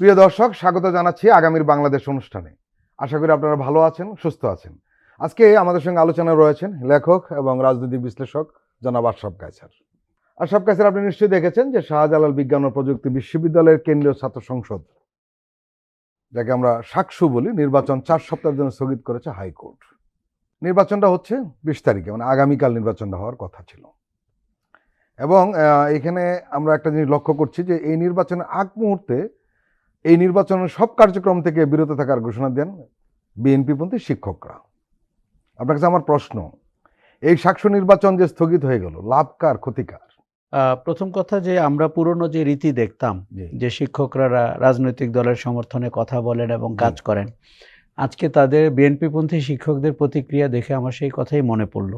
প্রিয় দর্শক, স্বাগত জানাচ্ছি আগামীর বাংলাদেশ অনুষ্ঠানে। আশা করি আপনারা ভালো আছেন, সুস্থ আছেন। আজকে আমাদের সঙ্গে আলোচনায় রয়েছেন লেখক এবং রাজনৈতিক বিশ্লেষক জনাব আশরাফ কায়সার। আশরাফ কায়সার, আপনি নিশ্চয়ই দেখেছেন যে শাহজালাল বিজ্ঞান ও প্রযুক্তি বিশ্ববিদ্যালয়ের কেন্দ্রীয় ছাত্র সংসদ, যাকে আমরা সাকসু বলি, নির্বাচন 4 সপ্তাহের জন্য স্থগিত করেছে হাইকোর্ট। নির্বাচনটা হচ্ছে 20 তারিখে, মানে আগামীকাল নির্বাচনটা হওয়ার কথা ছিল। এবং এখানে আমরা একটা জিনিস লক্ষ্য করছি যে এই নির্বাচনের আগ মুহূর্তে এই নির্বাচনের সব কার্যক্রম থেকে বিরত থাকার ঘোষণা দেন বিএনপিপন্থী শিক্ষকরা। আপনার কাছে আমার প্রশ্ন, এই সাকসু নির্বাচন যে স্থগিত হয়ে গেল, লাভ কার, ক্ষতি কার? প্রথম কথা যে আমরা পুরনো যে রীতি দেখতাম যে শিক্ষকরা রাজনৈতিক দলের সমর্থনে কথা বলেন এবং কাজ করেন, আজকে তাদের বিএনপিপন্থী শিক্ষকদের প্রতিক্রিয়া দেখে আমার সেই কথাই মনে পড়ল।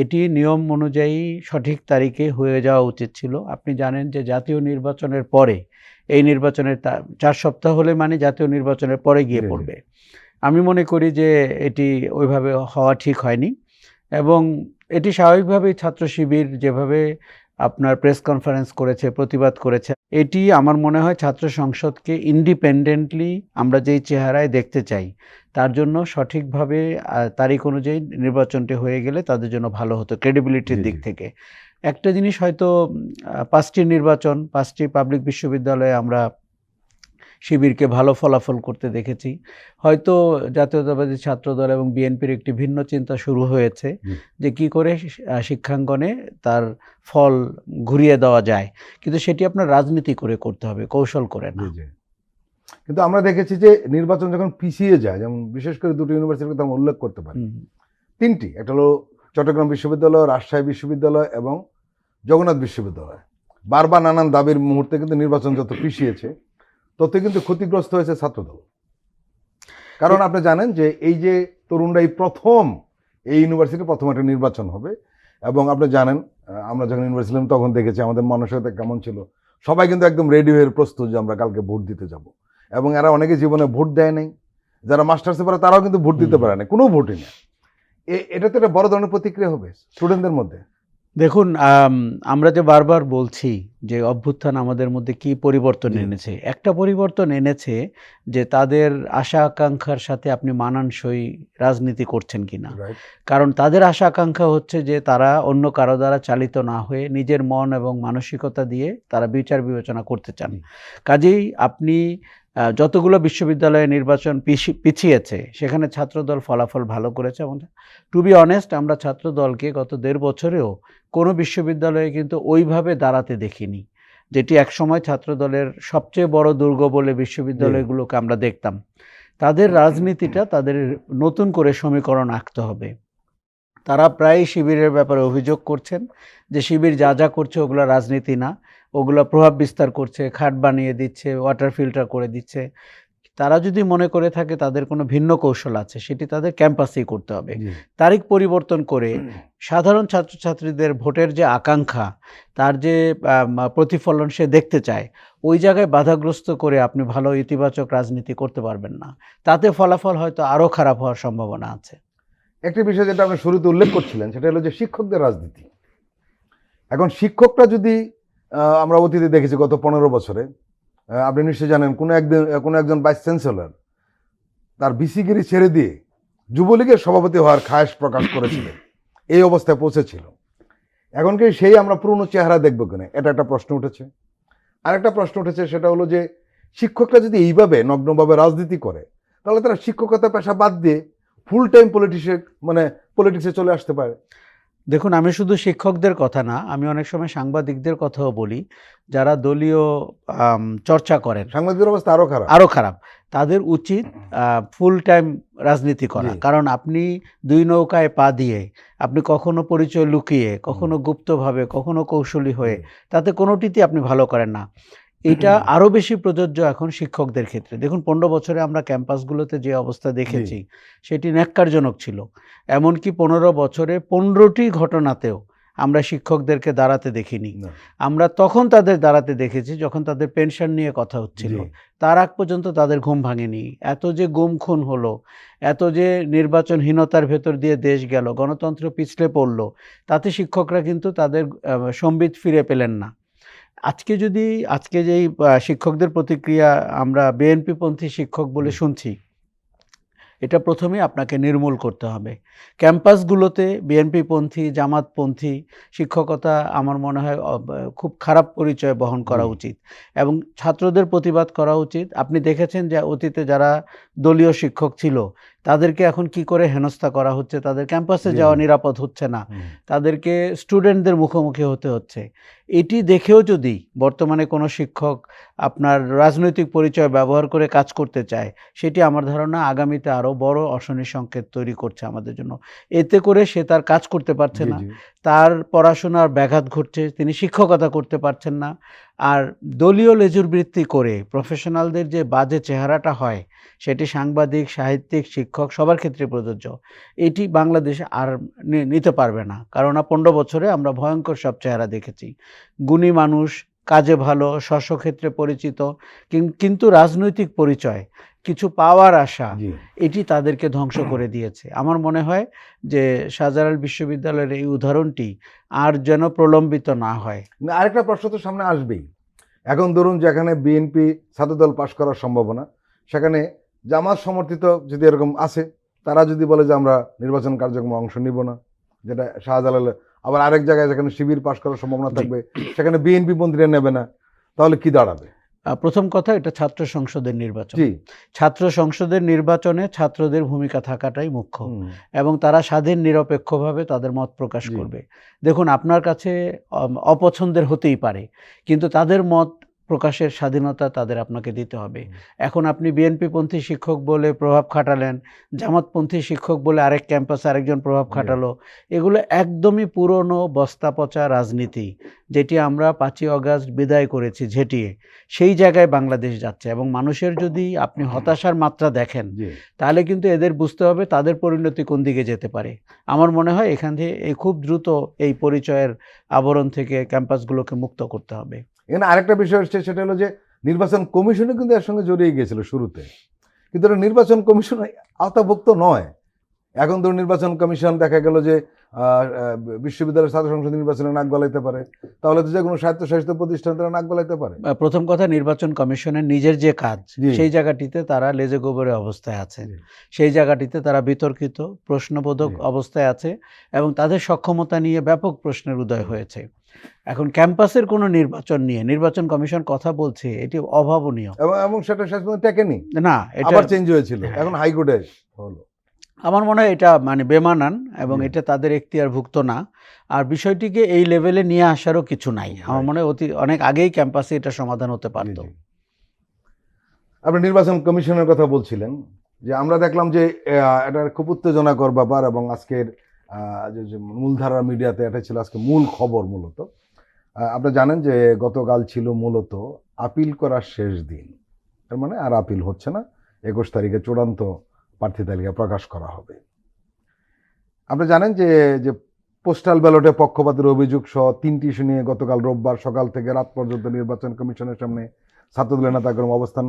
এটি নিয়ম অনুযায়ী সঠিক তারিখে হয়ে যাওয়া উচিত ছিল। আপনি জানেন যে জাতীয় নির্বাচনের পরে, এই নির্বাচনের 4 সপ্তাহ হলে মানে জাতীয় নির্বাচনের পরে গিয়ে পড়বে। আমি মনে করি যে এটি ওইভাবে হওয়া ঠিক হয়নি এবং এটি স্বাভাবিকভাবেই ছাত্র শিবির যেভাবে আপনার প্রেস কনফারেন্স করেছে, প্রতিবাদ করেছে, এটি আমার মনে হয় ছাত্র সংসদকে ইন্ডিপেন্ডেন্টলি আমরা যেই চেহারায় দেখতে চাই তার জন্য সঠিকভাবে তারিখ অনুযায়ী নির্বাচনটি হয়ে গেলে তাদের জন্য ভালো হতো ক্রেডিবিলিটির দিক থেকে। একটা জিনিস হয়তো 5টি নির্বাচন, 5টি পাবলিক বিশ্ববিদ্যালয়ে আমরা শিবিরকে ভালো ফলাফল করতে দেখেছি। হয়তো জাতীয়তাবাদী ছাত্রদল এবং বিএনপির একটি ভিন্ন চিন্তা শুরু হয়েছে যে কি করে শিক্ষাঙ্গনে তার ফল ঘুরিয়ে দেওয়া যায়, কিন্তু সেটি আপনার রাজনীতি করে করতে হবে, কৌশল করে না। কিন্তু আমরা দেখেছি যে নির্বাচন যখন পিছিয়ে যায়, যেমন বিশেষ করে দুটো ইউনিভার্সিটির কথা আমরা উল্লেখ করতে পারি, 3টি, একটা হলো চট্টগ্রাম বিশ্ববিদ্যালয়, রাজশাহী বিশ্ববিদ্যালয় এবং জগন্নাথ বিশ্ববিদ্যালয়। বারবার নানান দাবির মুহূর্তে কিন্তু নির্বাচন যত পিছিয়েছে তত কিন্তু ক্ষতিগ্রস্ত হয়েছে ছাত্রদল। কারণ আপনি জানেন যে এই যে তরুণরা এই ইউনিভার্সিটির প্রথম একটা নির্বাচন হবে, এবং আপনি জানেন আমরা যখন ইউনিভার্সিটি তখন দেখেছি আমাদের মানসিকতা কেমন ছিল। সবাই কিন্তু একদম রেডি হয়ে প্রস্তুত যে আমরা কালকে ভোট দিতে যাব, এবং এরা অনেকে জীবনে ভোট দেয় নাই, যারা মাস্টার্সে পড়ে তারাও কিন্তু ভোট দিতে পারে না, কোনো ভোটই না। এটা তো একটা বড় ধরনের প্রতিক্রিয়া হবে স্টুডেন্টদের মধ্যে। দেখুন, আমরা যে বারবার বলছি যে অভ্যুত্থান আমাদের মধ্যে কি পরিবর্তন এনেছে, একটা পরিবর্তন এনেছে যে তাদের আশা আকাঙ্ক্ষার সাথে আপনি মানানসই রাজনীতি করছেন কিনা। কারণ তাদের আশা আকাঙ্ক্ষা হচ্ছে যে তারা অন্য কারো দ্বারা চালিত না হয়ে নিজের মন এবং মানসিকতা দিয়ে তারা বিচার বিবেচনা করতে চান। কাজেই আপনি যতগুলো বিশ্ববিদ্যালয়ে নির্বাচন পিছিয়েছে সেখানে ছাত্রদল ফলাফল ভালো করেছে, এবং টু বি অনেস্ট আমরা ছাত্রদলকে গত 1.5 বছরেও কোনো বিশ্ববিদ্যালয়ে কিন্তু ওইভাবে দাঁড়াতে দেখিনি, যেটি একসময় ছাত্রদলের সবচেয়ে বড় দুর্গ বলে বিশ্ববিদ্যালয়গুলোকে আমরা দেখতাম। তাদের রাজনীতিটা তাদের নতুন করে সমীকরণ আঁকতে হবে। তারা প্রায় শিবিরের ব্যাপারে অভিযোগ করছেন যে শিবির যা যা করছে ওগুলো রাজনীতি না, ওগুলো প্রভাব বিস্তার করছে, খাট বানিয়ে দিচ্ছে, ওয়াটার ফিল্টার করে দিচ্ছে। তারা যদি মনে করে থাকে তাদের কোনো ভিন্ন কৌশল আছে, সেটি তাদের ক্যাম্পাসেই করতে হবে। তারিখ পরিবর্তন করে সাধারণ ছাত্রছাত্রীদের ভোটের যে আকাঙ্ক্ষা, তার যে প্রতিফলন সে দেখতে চায়, ওই জায়গায় বাধাগ্রস্ত করে আপনি ভালো ইতিবাচক রাজনীতি করতে পারবেন না। তাতে ফলাফল হয়তো আরও খারাপ হওয়ার সম্ভাবনা আছে। একটি বিষয় যেটা আপনি শুরুতে উল্লেখ করছিলেন সেটা হলো যে শিক্ষকদের রাজনীতি। এখন শিক্ষকরা যদি আমরা অতীতে দেখেছি গত 15 বছরে, আপনি নিশ্চয়ই জানেন কোনো একজন ভাইস চ্যান্সেলর তার বিসিগিরি ছেড়ে দিয়ে যুবলীগের সভাপতি হওয়ার খায়েশ প্রকাশ করেছিলেন, এই অবস্থায় পৌঁছেছিল। এখন কি সেই আমরা পুরনো চেহারা দেখবো কিনা, এটা একটা প্রশ্ন উঠেছে। আরেকটা প্রশ্ন উঠেছে, সেটা হলো যে শিক্ষকরা যদি এইভাবে নগ্নভাবে রাজনীতি করে তাহলে তারা শিক্ষকতা পেশা বাদ দিয়ে ফুল টাইম পলিটিক্সে চলে আসতে পারে। দেখুন, আমি শুধু শিক্ষকদের কথা না, আমি অনেক সময় সাংবাদিকদের কথাও বলি যারা দলীয় চর্চা করেন। সাংবাদিকদের অবস্থা আরো খারাপ। তাদের উচিত ফুল টাইম রাজনীতি করা। কারণ আপনি 2 নৌকায় পা দিয়ে আপনি কখনো পরিচয় লুকিয়ে, কখনো গুপ্তভাবে, কখনো কৌশলী হয়ে, তাতে কোনোটিতে আপনি ভালো করেন না। এটা আরও বেশি প্রযোজ্য এখন শিক্ষকদের ক্ষেত্রে। দেখুন, 15 বছরে আমরা ক্যাম্পাসগুলোতে যে অবস্থা দেখেছি সেটি ন্যাক্কারজনক ছিল। এমনকি 15 বছরে 15টি ঘটনাতেও আমরা শিক্ষকদেরকে দাঁড়াতে দেখিনি। আমরা তখন তাদের দাঁড়াতে দেখেছি যখন তাদের পেনশন নিয়ে কথা হচ্ছিল। তার আগ পর্যন্ত তাদের ঘুম ভাঙেনি। এত যে গুম খুন হলো, এত যে নির্বাচনহীনতার ভেতর দিয়ে দেশ গেল, গণতন্ত্র পিছলে পড়ল, তাতে শিক্ষকরা কিন্তু তাদের সম্বিত ফিরে পেলেন না। আজকে যেই শিক্ষকদের প্রতিক্রিয়া আমরা বিএনপিপন্থী শিক্ষক বলে শুনছি, এটা প্রথমে আপনাকে নির্মূল করতে হবে। ক্যাম্পাসগুলোতে বিএনপিপন্থী, জামাতপন্থী শিক্ষকতা আমার মনে হয় খুব খারাপ পরিচয় বহন করা উচিত এবং ছাত্রদের প্রতিবাদ করা উচিত। আপনি দেখেছেন যে অতীতে যারা দলীয় শিক্ষক ছিল তাদেরকে এখন কি করে হেনস্থা করা হচ্ছে, তাদের ক্যাম্পাসে যাওয়া নিরাপদ হচ্ছে না, তাদেরকে স্টুডেন্টদের মুখোমুখি হতে হচ্ছে। এটি দেখেও যদি বর্তমানে কোনো শিক্ষক আপনার রাজনৈতিক পরিচয় ব্যবহার করে কাজ করতে চায়, সেটি আমার ধারণা আগামীতে আরও বড় অশনি সংকেত তৈরি করছে আমাদের জন্য। এতে করে সে তার কাজ করতে পারছে না, তার পড়াশোনার ব্যাঘাত ঘটছে, তিনি শিক্ষকতা করতে পারছেন না। আর দলীয় লেজুর বৃত্তি করে প্রফেশনালদের যে বাজে চেহারাটা হয়, সেটি সাংবাদিক, সাহিত্যিক, শিক্ষক সবার ক্ষেত্রে প্রযোজ্য। এটি বাংলাদেশ আর নিতে পারবে না, কারণ 15 বছরে আমরা ভয়ঙ্কর সব চেহারা দেখেছি। গুণী মানুষ, কাজে ভালো, স্বস্বক্ষেত্রে পরিচিত, কিন্তু রাজনৈতিক পরিচয়, কিছু পাওয়ার আশা, এটি তাদেরকে ধ্বংস করে দিয়েছে। আমার মনে হয় যে শাহজালাল বিশ্ববিদ্যালয়ের এই উদাহরণটি আর যেন প্রলম্বিত না হয়। আরেকটা প্রশ্ন তো সামনে আসবেই। এখন ধরুন যেখানে বিএনপি ছাত্রদল পাশ করার সম্ভাবনা, সেখানে জামাত সমর্থিত যদি এরকম আছে, তারা যদি বলে যে আমরা নির্বাচন কার্যক্রমে অংশ নিব না, যেটা শাহজালাল, আবার আরেক জায়গায় যেখানে শিবির পাশ করার সম্ভাবনা থাকবে সেখানে বিএনপি পন্থীরা নেবে না, তাহলে কি দাঁড়াবে? প্রথম কথা, এটা ছাত্র সংসদের নির্বাচন। ছাত্র সংসদের নির্বাচনে ছাত্রদের ভূমিকা থাকাটাই মুখ্য এবং তারা স্বাধীন নিরপেক্ষভাবে তাদের মত প্রকাশ করবে। দেখুন, আপনার কাছে অপছন্দের হতেই পারে, কিন্তু তাদের মত প্রকাশের স্বাধীনতা তাদের আপনাকে দিতে হবে। এখন আপনি বিএনপিপন্থী শিক্ষক বলে প্রভাব খাটালেন, জামাতপন্থী শিক্ষক বলে আরেক ক্যাম্পাসে আরেকজন প্রভাব খাটালো, এগুলো একদমই পুরনো বস্তা পচা রাজনীতি, যেটি আমরা 5ই অগাস্ট বিদায় করেছি ঝেঁটিয়ে। সেই জায়গায় বাংলাদেশ যাচ্ছে এবং মানুষের যদি আপনি হতাশার মাত্রা দেখেন, তাহলে কিন্তু এদের বুঝতে হবে তাদের পরিণতি কোন দিকে যেতে পারে। আমার মনে হয় এখান থেকে খুব দ্রুত এই পরিচয়ের আবরণ থেকে ক্যাম্পাসগুলোকে মুক্ত করতে হবে। এখানে আরেকটা বিষয় হচ্ছে, সেটা হলো যে নির্বাচন কমিশনও কিন্তু এর সঙ্গে জড়িয়ে গিয়েছিল শুরুতে, কিন্তু এটা নির্বাচন কমিশন আওতাভুক্ত নয়। এখন ধরুন নির্বাচন কমিশন দেখা গেল যে বিশ্ববিদ্যালয়ের ছাত্র সংসদ নির্বাচনে নাক গলাইতে পারে, তাহলে তো যে কোনো স্বায়ত্তশাসিত প্রতিষ্ঠান তারা নাক গলাইতে পারে। প্রথম কথা, নির্বাচন কমিশনের নিজের যে কাজ, সেই জায়গাটিতে তারা লেজে গোবরে অবস্থায় আছে, সেই জায়গাটিতে তারা বিতর্কিত, প্রশ্নবোধক অবস্থায় আছে এবং তাদের সক্ষমতা নিয়ে ব্যাপক প্রশ্নের উদয় হয়েছে। এখন ক্যাম্পাসের কোনো নির্বাচন নিয়ে নির্বাচন কমিশন কথা বলছে, এটি অভাবনীয় এবং সেটা শেষ পর্যন্ত টেকেনি, না, এটা আবার চেঞ্জ হয়েছিল, এখন হাইকোর্টে হলো। আমার মনে হয় এটা বেমানান এবং এটা তাদের এখতিয়ারভুক্ত না। আর বিষয়টিকে এই লেভেলে নিয়ে আসারও কিছু নাই। আমার মনে হয় অনেক আগেই ক্যাম্পাসে এটা সমাধান হতে পারত। আপনি নির্বাচন কমিশনের কথা বলছিলেন, যে আমরা দেখলাম যে এটা খুব উত্তেজনাকর ব্যাপার এবং আজকের যে মূলধারার মিডিয়াতে এটা ছিল আজকে মূল খবর। মূলত আপনি জানেন যে গতকাল ছিল মূলত আপিল করার শেষ দিন, তার মানে আর আপিল হচ্ছে না, 21 তারিখে চূড়ান্ত প্রার্থী তালিকা প্রকাশ করা হবে। আপনি জানেন যে যে পোস্টাল ব্যালটে পক্ষপাতের অভিযোগ সহ 3টি ইস্যু নিয়ে গতকাল রোববার সকাল থেকে রাত পর্যন্ত নির্বাচন কমিশনের সামনে ছাত্রদলের নেতাকর্মী অবস্থান,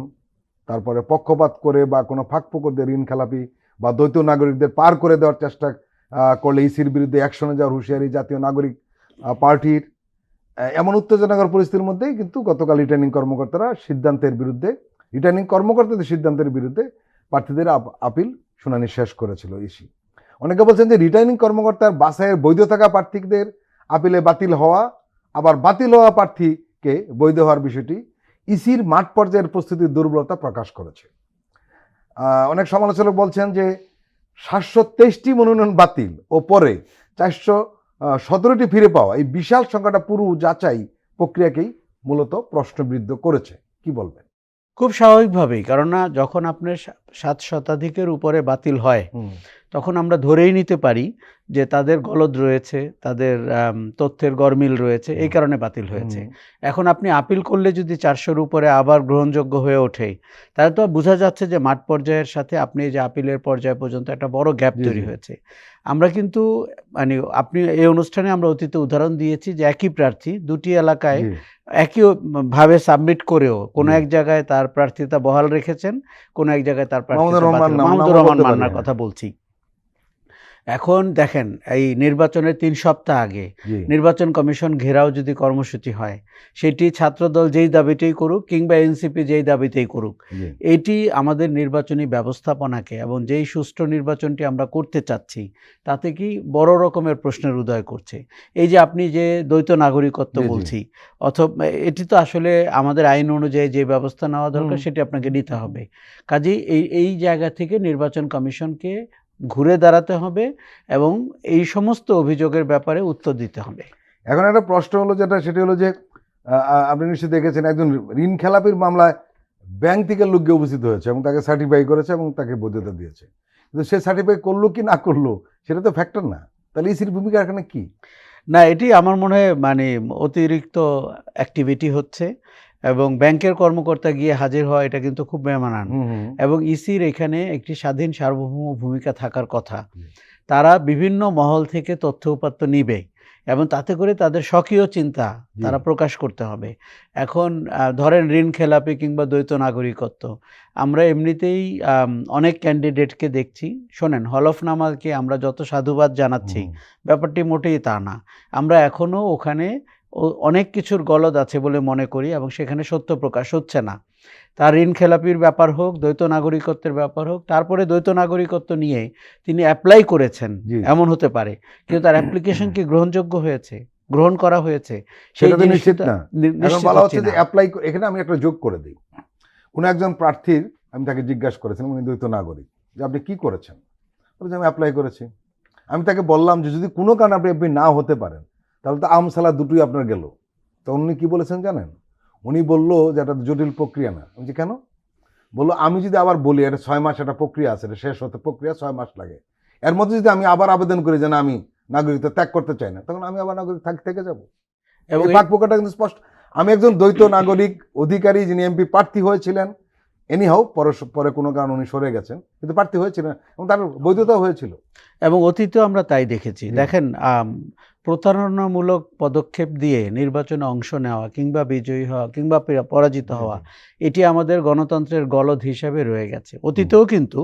তারপরে পক্ষপাত করে বা কোনো ফাঁকফোকরদের ঋণ খেলাপি বা দ্বৈত নাগরিকদের পার করে দেওয়ার চেষ্টা করলে ইসির বিরুদ্ধে অ্যাকশনে যাওয়ার হুঁশিয়ারি জাতীয় নাগরিক পার্টির। এমন উত্তেজনাকর পরিস্থিতির মধ্যেই কিন্তু গতকাল রিটার্নিং কর্মকর্তাদের সিদ্ধান্তের বিরুদ্ধে প্রার্থীদের আপিল শুনানি শেষ করেছিল ইসি। অনেকে বলছেন যে রিটার্নিং কর্মকর্তার বাছাইয়ের বৈধ থাকা প্রার্থীদের আপিলে বাতিল হওয়া, আবার বাতিল হওয়া প্রার্থীকে বৈধ হওয়ার বিষয়টি ইসির মাঠ পর্যায়ের প্রস্তুতির দুর্বলতা প্রকাশ করেছে। অনেক সমালোচক বলছেন যে 723টি মনোনয়ন বাতিল ও পরে 417টি ফিরে পাওয়া এই বিশাল সংখ্যাটা পুরো যাচাই প্রক্রিয়াকেই মূলত প্রশ্নবিদ্ধ করেছে। কি বলবেন? খুব স্বাভাবিকভাবেই, কারণ যখন আপনার 7 শতাধিকের উপরে বাতিল হয়, তখন আমরা ধরেই নিতে পারি যে তাদের গলদ রয়েছে, তাদের তথ্যের গরমিল রয়েছে, এই কারণে বাতিল হয়েছে। এখন আপনি আপিল করলে যদি 400-র উপরে আবার গ্রহণযোগ্য হয়ে ওঠে, তাহলে তো বোঝা যাচ্ছে যে মাঠ পর্যায়ের সাথে আপনি যে আপিলের পর্যায় পর্যন্ত একটা বড় গ্যাপ তৈরি হয়েছে। আমরা কিন্তু আপনি এই অনুষ্ঠানে আমরা অতীতে উদাহরণ দিয়েছি যে একই প্রার্থী 2টি এলাকায় একইভাবে সাবমিট করেও কোনো এক জায়গায় তার প্রার্থিতা বহাল রেখেছেন, কোনো এক জায়গায় তার প্রার্থিতা মাহমুদুর রহমান মান্নার কথা বলছি। এখন দেখেন, এই নির্বাচনের 3 সপ্তাহ আগে জি নির্বাচন কমিশন ঘেরাও যদি কর্মসূচি হয়, সেটি ছাত্রদল যেই দাবিতেই করুক কিংবা এনসিপি যেই দাবিতেই করুক, জি এটি আমাদের নির্বাচনী ব্যবস্থাপনাকে এবং যেই সুষ্ঠু নির্বাচনটি আমরা করতে চাচ্ছি তাতে কি বড় রকমের প্রশ্নের উদয় করছে। এই যে আপনি যে দ্বৈত নাগরিকত্ব জি জি বলছি, অথবা এটি তো আসলে আমাদের আইন অনুযায়ী যে ব্যবস্থা নেওয়া দরকার হুম সেটি আপনাকে নিতে হবে। কাজেই এই জায়গা থেকে নির্বাচন কমিশনকে ঘুরে দাঁড়াতে হবে এবং এই সমস্ত অভিযোগের ব্যাপারে উত্তর দিতে হবে। এখন একটা প্রশ্ন হলো যেটা, সেটি হলো যে আপনি নিশ্চয়ই দেখেছেন একজন ঋণ খেলাপির মামলায় ব্যাংক থেকে লোক গিয়ে উপস্থিত হয়েছে এবং তাকে সার্টিফাই করেছে এবং তাকে বৈধতা দিয়েছে, কিন্তু সে সার্টিফাই করলো কি না করলো সেটা তো ফ্যাক্টর না। তাহলে ইসির ভূমিকা এখানে কি? না, এটি আমার মনে হয় মানে অতিরিক্ত অ্যাক্টিভিটি হচ্ছে এবং ব্যাংকের কর্মকর্তা গিয়ে হাজির হওয়া এটা কিন্তু খুব বেমানান। হুম হুম এবং ইসির এখানে একটি স্বাধীন সার্বভৌম ভূমিকা থাকার কথা। জি তারা বিভিন্ন মহল থেকে তথ্য উপাত্ত নিবে এবং তাতে করে তাদের স্বকীয় চিন্তা জি তারা প্রকাশ করতে হবে। এখন ধরেন ঋণ খেলাপি কিংবা দ্বৈত নাগরিকত্ব, আমরা এমনিতেই অনেক ক্যান্ডিডেটকে দেখছি। শোনেন, হলফনামাকে আমরা যত সাধুবাদ জানাচ্ছি, হুম ব্যাপারটি মোটেই তা না। আমরা এখনও ওখানে অনেক কিছুর গলদ আছে বলে মনে করি এবং সেখানে সত্য প্রকাশ হচ্ছে না। তার ঋণ খেলাপির ব্যাপার হোক, দ্বৈত নাগরিকত্বের ব্যাপার হোক, তারপরে দ্বৈত নাগরিকত্ব নিয়ে তিনি অ্যাপ্লাই করেছেন, জি এমন হতে পারে। কিন্তু তার অ্যাপ্লিকেশন কি গ্রহণযোগ্য হয়েছে? গ্রহণ করা হয়েছে? সেই সেটা তো জিনিসটা নিশ্চিত না। এখন নিশ্চিত বলা হচ্ছি হচ্ছে যে না। অ্যাপ্লাই, এখানে আমি একটা যোগ করে দিই। কোনো একজন প্রার্থীর, আমি তাকে জিজ্ঞাসা করেছিলাম, উনি দ্বৈত নাগরিক, যে আপনি কি করেছেন? বলেছে আমি অ্যাপ্লাই করেছি। আমি তাকে বললাম যে যদি কোনো কারণে আপনি এমপি না হতে পারেন তাহলে তো আমসালা দুটোই আপনার গেল। তো উনি কি বলেছেন জানেন? উনি বলল যে এটা জটিল প্রক্রিয়া না। আমি বলছি কেন? বললো আমি যদি আবার বলি এটা 6 মাস একটা প্রক্রিয়া আছে, এটা শেষ হতে প্রক্রিয়া 6 মাস লাগে, এর মধ্যে যদি আমি আবার আবেদন করি যে না আমি নাগরিকত্ব ত্যাগ করতে চাই না, তখন আমি আবার নাগরিক থেকে যাবো। এবং এই ফাঁক ফোকরটা কিন্তু স্পষ্ট। আমি একজন দ্বৈত নাগরিক অধিকারী যিনি এমপি প্রার্থী হয়েছিলেন, এনিহাও পরে কোনো কারণে উনি সরে গেছেন, কিন্তু প্রার্থী হয়েছিলেন এবং তার বৈধতা হয়েছিল। এবং অতীতেও আমরা তাই দেখেছি। জি দেখেন, প্রতারণামূলক পদক্ষেপ দিয়ে নির্বাচনে অংশ নেওয়া কিংবা বিজয়ী হওয়া কিংবা পরাজিত জি হওয়া, জি এটি আমাদের গণতন্ত্রের গলদ হিসাবে রয়ে গেছে। হুম অতীতেও কিন্তু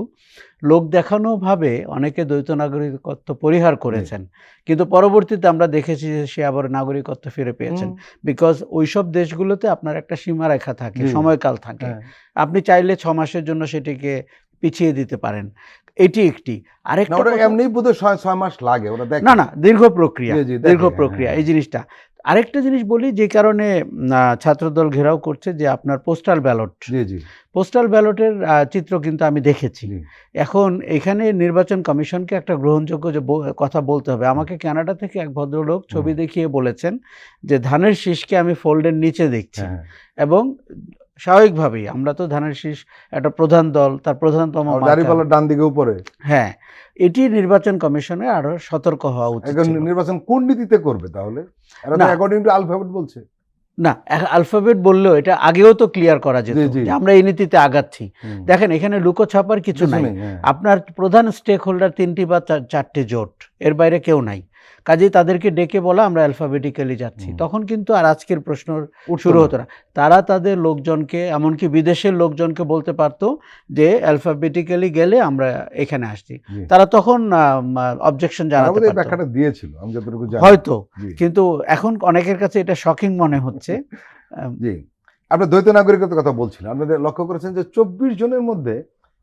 লোক দেখানোভাবে অনেকে দ্বৈত নাগরিকত্ব পরিহার জি করেছেন। কিন্তু পরবর্তীতে আমরা দেখেছি যে সে আবার নাগরিকত্ব ফিরে পেয়েছেন। হুম বিকজ ওইসব দেশগুলোতে আপনার একটা সীমারেখা থাকে, জি সময়কাল থাকে। হ্যাঁ আপনি চাইলে 6 মাসের জন্য সেটিকে পিছিয়ে দিতে পারেন। এটি একটি। না, আরেকটা ওটা কথা, এমনিই বোধহয় 6 মাস লাগে, ওরা দেখে। না, দীর্ঘ প্রক্রিয়া, জি জি দীর্ঘ দেখে, হ্যাঁ প্রক্রিয়া হ্যাঁ এই জিনিসটা। আরেকটা জিনিস বলি যে কারণে ছাত্রদল ঘেরাও করছে, যে আপনার পোস্টাল ব্যালট। জি জি পোস্টাল ব্যালটের চিত্র কিন্তু আমি দেখেছি। জি এখন এখানে নির্বাচন কমিশনকে একটা গ্রহণযোগ্য যে কথা বলতে হবে। আমাকে কানাডা থেকে এক ভদ্রলোক ছবি হুম দেখিয়ে বলেছেন যে ধানের শীষকে আমি ফোল্ডের নিচে দেখছি হ্যাঁ হ্যাঁ। এবং স্বাভাবিকভাবেই আমরা তো ধানের শীষ একটা প্রধান দল, তার প্রধানতম আর মার্কা। দাঁড়িপাল্লার ডান দিকে উপরে। হ্যাঁ, এটি নির্বাচন কমিশনের আরো সতর্ক হওয়া উচিত এখন ছিল। নির্বাচন কোন নীতিতে করবে তাহলে? এরা তো না, অ্যাকর্ডিং টু আলফাবেট বলছে। না, অ্যালফাবেট বললেও এটা আগেও তো ক্লিয়ার করা যেত জি জি যে আমরা এই নীতিতে আগাচ্ছি। হুম, দেখেন, এখানে লুকোছাপার কিছু কিছু নাই। নেই, হ্যাঁ আপনার প্রধান স্টেক হোল্ডার 3টি বা 4টে জোট, এর বাইরে কেউ নাই। কাজেই তাদেরকে ডেকে বলা আমরা অ্যালফাবেটিক্যালি যাচ্ছি, হুম। তখন কিন্তু আর আজকের প্রশ্ন উঠতো শুরু না। হতো না। তারা তাদের লোকজনকে, এমনকি বিদেশের লোকজনকে বলতে পারতো যে অ্যালফাবেটিক্যালি গেলে আমরা এখানে আসছি। জি। তারা তখন অবজেকশন তারা জানাতে বোধহয় এই পারতো ব্যাখ্যাটা দিয়েছিল আমি যতটুকু জানি। হয়তো। জি কিন্তু এখন অনেকের কাছে এটা শকিং মনে হচ্ছে। জি। আপনার দ্বৈত নাগরিকত্বের কথা বলছিলেন। আপনাদের লক্ষ্য করেছেন যে 24 জনের মধ্যে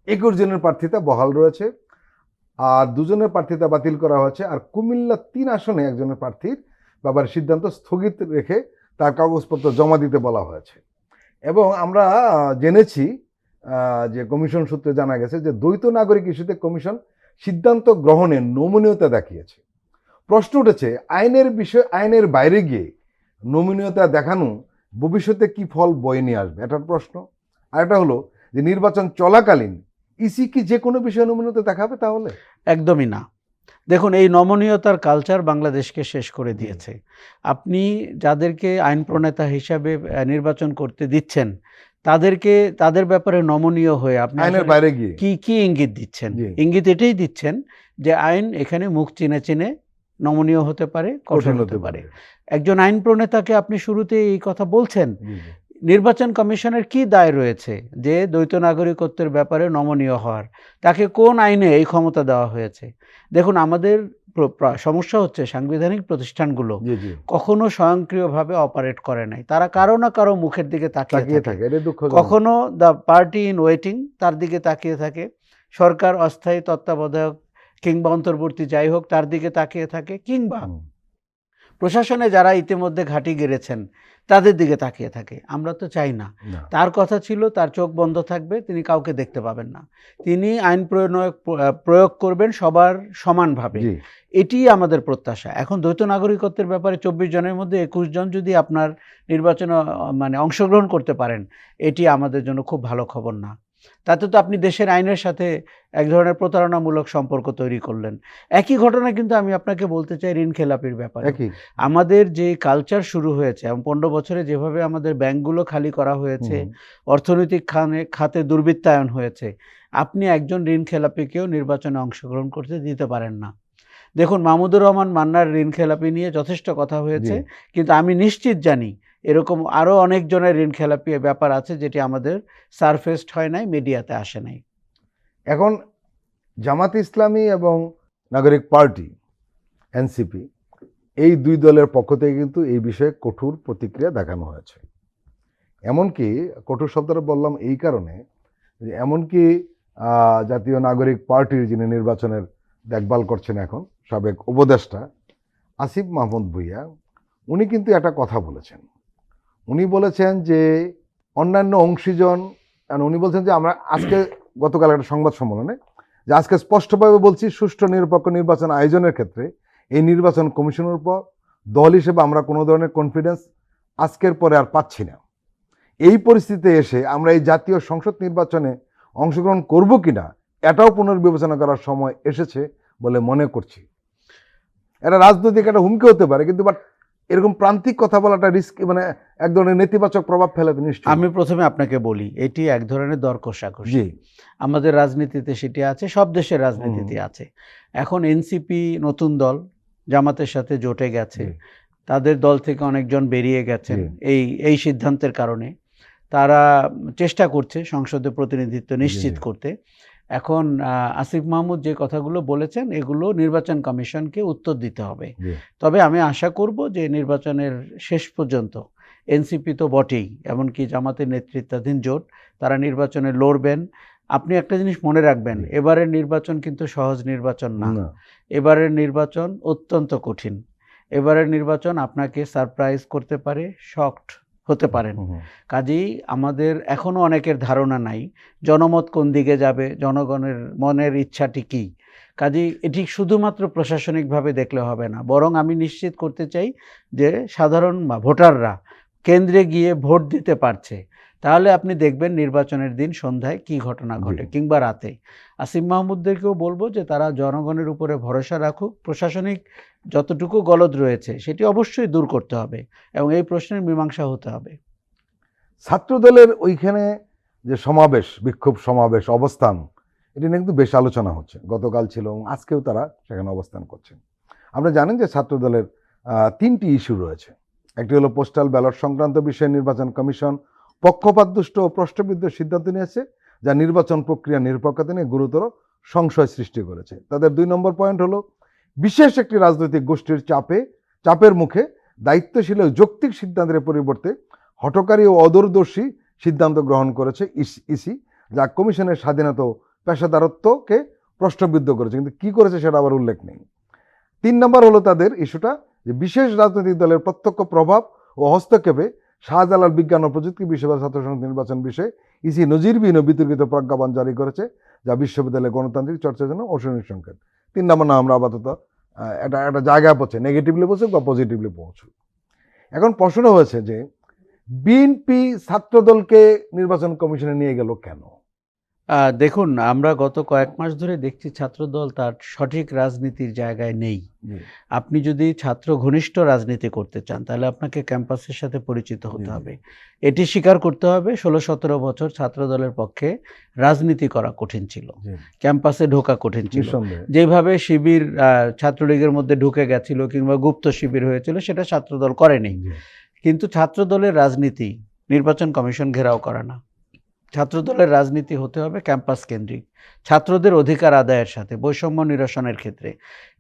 21 জনের প্রার্থিতা বহাল রয়েছে, আর 2 জনের প্রার্থিতা বাতিল করা হয়েছে, আর কুমিল্লা 3 আসনে একজনের প্রার্থীর ব্যাপারে সিদ্ধান্ত স্থগিত রেখে তার কাগজপত্র জমা দিতে বলা হয়েছে। এবং আমরা জেনেছি যে কমিশন সূত্রে জানা গেছে যে দ্বৈত নাগরিক ইস্যুতে কমিশন সিদ্ধান্ত গ্রহণে নমনীয়তা দেখিয়েছে। প্রশ্ন উঠেছে আইনের বাইরে গিয়ে নমনীয়তা দেখানো ভবিষ্যতে কি ফল বয়ে নিয়ে আসবে, এটার প্রশ্ন। আর এটা হলো যে নির্বাচন চলাকালীন ইসি কি যে কোনো বিষয়ে নমনীয়তা দেখাবে তাহলে? একদমই না। দেখুন, এই নমনীয়তার কালচার বাংলাদেশকে শেষ করে দিয়েছে। আপনি যাদেরকে আইন প্রণেতা হিসাবে নির্বাচন করতে দিচ্ছেন, তাদেরকে তাদের ব্যাপারে নমনীয় হয়ে আপনি আইনের আসলে বাইরে গিয়ে কি ইঙ্গিত দিচ্ছেন? জি ইঙ্গিত এটাই দিচ্ছেন যে আইন এখানে মুখ চিনে চিনে নমনীয় হতে পারে, কঠোর কঠিন হতে হতে পারে। পারে। একজন আইন প্রণেতাকে আপনি শুরুতেই এই কথা বলছেন, জি জি নির্বাচন কমিশনের কি দায় রয়েছে যে দ্বৈত নাগরিকত্বের ব্যাপারে নমনীয় হওয়ার? তাকে কোন আইনে এই ক্ষমতা দেওয়া হয়েছে? দেখুন, আমাদের সমস্যা হচ্ছে সাংবিধানিক প্রতিষ্ঠানগুলো জি জি কখনো স্বয়ংক্রিয়ভাবে অপারেট করে নাই। তারা কারো না কারো মুখের দিকে তাকিয়ে তাকিয়ে থাকে। থাকে, এটা দুঃখজনক। কখনো দ্য পার্টি ইন ওয়েটিং তার দিকে তাকিয়ে থাকে, সরকার অস্থায়ী তত্ত্বাবধায়ক কিংবা অন্তর্বর্তী যাই হোক তার দিকে তাকিয়ে থাকে, কিংবা হুম, প্রশাসনে যারা ইতিমধ্যে ঘাঁটি গেড়েছেন তাদের দিকে তাকিয়ে থাকে। আমরা তো চাই না। না। তার কথা ছিল তার চোখ বন্ধ থাকবে, তিনি কাউকে দেখতে পাবেন না, তিনি আইন প্রয়োগ করবেন সবার সমানভাবে। জি এটিই আমাদের প্রত্যাশা। এখন দ্বৈত নাগরিকত্বের ব্যাপারে ২৪ জনের মধ্যে ২১ জন যদি আপনার নির্বাচনে মানে অংশগ্রহণ করতে পারেন, এটি আমাদের জন্য খুব ভালো খবর না। তাতে তো আপনি দেশের আইনের সাথে এক ধরনের প্রতারণামূলক সম্পর্ক তৈরি করলেন। একই ঘটনা কিন্তু আমি আপনাকে বলতে চাই ঋণখেলাপির ব্যাপারে। একই। আমাদের যে কালচার শুরু হয়েছে এবং ১৫ বছরে যেভাবে আমাদের ব্যাংকগুলো খালি করা হয়েছে, হুম, অর্থনৈতিক খাতে দুর্বৃত্তায়ন হয়েছে, আপনি একজন ঋণখেলাপিকেও নির্বাচনে অংশগ্রহণ করতে দিতে পারেন না। দেখুন, মাহমুদুর রহমান মান্নার ঋণখেলাপি নিয়ে যথেষ্ট কথা হয়েছে, জি। কিন্তু আমি নিশ্চিত জানি এরকম আরও অনেকজনের ঋণখেলাপি ব্যাপার আছে যেটি আমাদের সারফেসড হয় নাই, মিডিয়াতে আসে নাই। এখন জামাত ইসলামী এবং নাগরিক পার্টি এনসিপি, এই দুই দলের পক্ষ থেকে কিন্তু এই বিষয়ে কঠোর প্রতিক্রিয়া দেখানো হয়েছে। এমনকি কঠোর শব্দটা বললাম এই কারণে যে এমনকি জাতীয় নাগরিক পার্টির যিনি নির্বাচনের দেখভাল করছেন এখন, সাবেক উপদেষ্টা আসিফ মাহমুদ ভুঁইয়া, উনি কিন্তু একটা কথা বলেছেন। উনি বলেছেন যে অন্যান্য অংশীজন, উনি বলছেন যে আমরা আজকে গতকাল একটা সংবাদ সম্মেলনে যে আজকে স্পষ্টভাবে বলছি, সুষ্ঠু নিরপেক্ষ নির্বাচন আয়োজনের ক্ষেত্রে এই নির্বাচন কমিশনের উপর দল হিসেবে আমরা কোনো ধরনের কনফিডেন্স আজকের পরে আর পাচ্ছি না। এই পরিস্থিতিতে এসে আমরা এই জাতীয় সংসদ নির্বাচনে অংশগ্রহণ করব কিনা এটাও পুনর্বিবেচনা করার সময় এসেছে বলে মনে করছি। এটা রাজনৈতিক একটা হুমকি হতে পারে, কিন্তু বাট এরকম প্রান্তিক কথা বলাটা রিস্ক, মানে এক ধরনের নেতিবাচক প্রভাব ফেলাতে নিশ্চয়ই। আমি প্রথমে আপনাকে বলি, এটি এক ধরনের দর কষাকষি। জি আমাদের রাজনীতিতে সেটি আছে, সব দেশের রাজনীতিতে আছে। এখন এনসিপি নতুন দল, জামাতের সাথে জোটে গেছে, জি তাদের দল থেকে অনেকজন বেরিয়ে গেছেন জি। এই সিদ্ধান্তের কারণে। তারা চেষ্টা করছে সংসদে প্রতিনিধিত্ব নিশ্চিত জি। করতে। এখন আসিফ মাহমুদ যে কথাগুলো বলেছেন এগুলো নির্বাচন কমিশনকে উত্তর দিতে হবে। জি তবে আমি আশা করব যে নির্বাচনের শেষ পর্যন্ত এনসিপি তো বটেই, এমনকি জামাতের নেতৃত্বাধীন জোট, তারা নির্বাচনে লড়বেন। আপনি একটা জিনিস মনে রাখবেন, জি। এবারের নির্বাচন কিন্তু সহজ নির্বাচন না। না। এবারের নির্বাচন অত্যন্ত কঠিন। এবারের নির্বাচন আপনাকে সারপ্রাইজ করতে পারে, শকড হতে পারেন। হুম, হুম। কাজেই আমাদের এখনও অনেকের ধারণা নাই জনমত কোন দিকে যাবে, জনগণের মনের ইচ্ছাটি কী। কাজেই এটি শুধুমাত্র প্রশাসনিকভাবে দেখলে হবে না, বরং আমি নিশ্চিত করতে চাই যে সাধারণ ভোটাররা কেন্দ্রে গিয়ে ভোট দিতে পারছে। তাহলে আপনি দেখবেন নির্বাচনের দিন সন্ধ্যায় কী ঘটনা ঘটে, জি। কিংবা রাতে। আসিফ মাহমুদদেরকেও বলবো যে তারা জনগণের উপরে ভরসা রাখুক, প্রশাসনিক যতটুকু গলদ রয়েছে সেটি অবশ্যই দূর করতে হবে এবং এই প্রশ্নের মীমাংসা হতে হবে। ছাত্রদলের ওইখানে যে সমাবেশ, বিক্ষোভ সমাবেশ, অবস্থান, এটি নিয়ে কিন্তু বেশ আলোচনা হচ্ছে। গতকাল ছিল এবং আজকেও তারা সেখানে অবস্থান করছেন। আমরা জানেন যে ছাত্রদলের 3টি ইস্যু রয়েছে। একটি হলো পোস্টাল ব্যালট সংক্রান্ত বিষয়ে নির্বাচন কমিশন পক্ষপাতদুষ্ট ও প্রশ্নবিদ্ধ সিদ্ধান্ত নিয়েছে, যা নির্বাচন প্রক্রিয়া নিরপেক্ষতা নিয়ে গুরুতর সংশয় সৃষ্টি করেছে। তাদের 2 নম্বর পয়েন্ট হলো বিশেষ একটি রাজনৈতিক গোষ্ঠীর চাপের মুখে দায়িত্বশীল ও যৌক্তিক সিদ্ধান্তের পরিবর্তে হঠকারী ও অদূরদর্শী সিদ্ধান্ত গ্রহণ করেছে ইসি, যা কমিশনের স্বাধীনতা ও পেশাদারত্বকে প্রশ্নবিদ্ধ করেছে, কিন্তু কি করেছে সেটা আবার উল্লেখ নেই। 3 নম্বর হলো তাদের ইস্যুটা যে বিশেষ রাজনৈতিক দলের প্রত্যক্ষ প্রভাব ও হস্তক্ষেপে শাহজালাল বিজ্ঞান ও প্রযুক্তি বিশ্ববিদ্যালয় ছাত্র সংসদ নির্বাচন বিষয়ে ইসি নজিরবিহীন ও বিতর্কিত প্রজ্ঞাপন জারি করেছে, যা বিশ্ববিদ্যালয়ের গণতান্ত্রিক চর্চার জন্য অশনীয় সংকেত। 3 নম্বর না আমরা আপাতত একটা জায়গায় পৌঁছে, নেগেটিভলি পৌঁছুক বা পজিটিভলি পৌঁছুক। এখন প্রশ্ন হয়েছে যে বিএনপি ছাত্রদলকে নির্বাচন কমিশনে নিয়ে গেল কেন? দেখুন, আমরা গত কয়েক মাস ধরে দেখছি ছাত্রদল তার সঠিক রাজনীতির জায়গায় নেই। আপনি যদি ছাত্র ঘনিষ্ঠ রাজনীতি করতে চান তাহলে আপনাকে ক্যাম্পাসের সাথে পরিচিত হতে হবে। এটি স্বীকার করতে হবে 16-17 বছর ছাত্রদলের পক্ষে রাজনীতি করা কঠিন ছিল, ক্যাম্পাসে ঢোকা কঠিন ছিল। নিঃসন্দেহে। যেভাবে শিবির ছাত্রলীগের মধ্যে ঢুকে গেছিল কিংবা গুপ্ত শিবির হয়েছিল সেটা ছাত্রদল করেনি। কিন্তু ছাত্রদলের রাজনীতি নির্বাচন কমিশন ঘেরাও করা না। ছাত্রদলের রাজনীতি হতে হবে ক্যাম্পাস কেন্দ্রিক, ছাত্রদের অধিকার আদায়ের সাথে, বৈষম্য নিরসনের ক্ষেত্রে।